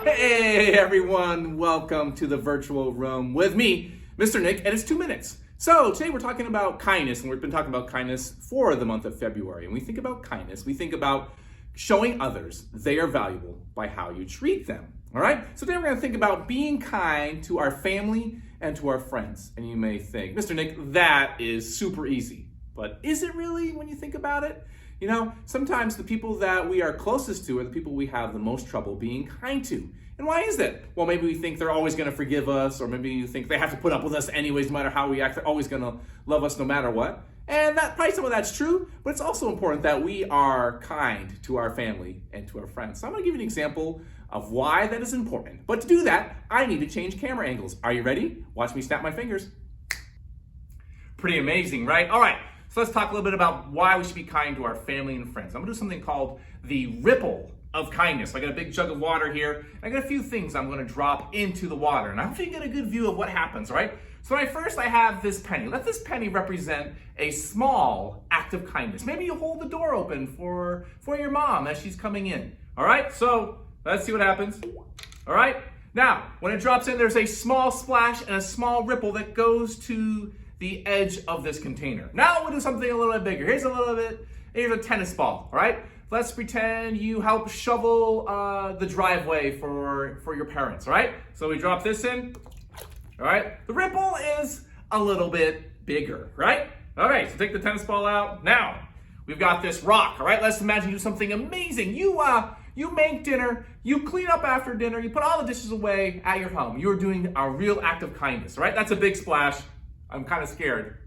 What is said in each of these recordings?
Hey everyone, welcome to the virtual room with me, Mr. Nick, and it's 2 minutes. So today we're talking about kindness, and we've been talking about kindness for the month of February. And we think about kindness, we think about showing others they are valuable by how you treat them. All right? So today we're going to think about being kind to our family and to our friends. And you may think, Mr. Nick, that is super easy. But is it really when you think about it? You know, sometimes the people that we are closest to are the people we have the most trouble being kind to. And why is that? Well, maybe we think they're always going to forgive us, or maybe you think they have to put up with us anyways, no matter how we act. They're always going to love us no matter what. And that probably some of that's true, but it's also important that we are kind to our family and to our friends. So I'm going to give you an example of why that is important. But to do that, I need to change camera angles. Are you ready? Watch me snap my fingers. Pretty amazing, right? All right. So let's talk a little bit about why we should be kind to our family and friends. I'm gonna do something called the ripple of kindness. I got a big jug of water here, and I got a few things I'm gonna drop into the water, and I hope you get a good view of what happens, right? So first I have this penny. Let this penny represent a small act of kindness. Maybe you hold the door open for your mom as she's coming in. All right, so let's see what happens. All right, now when it drops in, there's a small splash and a small ripple that goes to the edge of this container. Now we'll do something a little bit bigger. Here's a tennis ball, all right? Let's pretend you help shovel the driveway for your parents, all right? So we drop this in, all right? The ripple is a little bit bigger, right? All right, so take the tennis ball out. Now, we've got this rock, all right? Let's imagine you do something amazing. You make dinner, you clean up after dinner, you put all the dishes away at your home. You're doing a real act of kindness, right? That's a big splash. I'm kind of scared.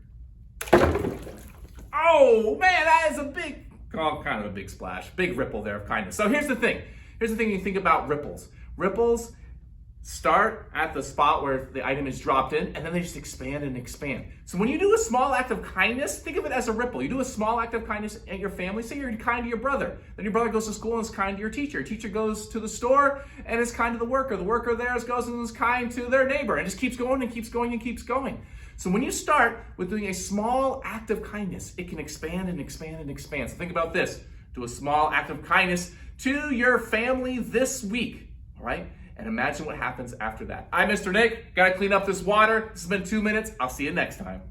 Oh man, that is kind of a big splash, big ripple there of kindness. So here's the thing you think about ripples. Ripples start at the spot where the item is dropped in, and then they just expand and expand. So when you do a small act of kindness, think of it as a ripple. You do a small act of kindness at your family. Say you're kind to your brother. Then your brother goes to school and is kind to your teacher. Your teacher goes to the store and is kind to the worker. The worker there goes and is kind to their neighbor. And just keeps going and keeps going and keeps going. So when you start with doing a small act of kindness, it can expand and expand and expand. So think about this. Do a small act of kindness to your family this week, all right? And imagine what happens after that. I'm Mr. Nick. Gotta clean up this water. This has been 2 minutes. I'll see you next time.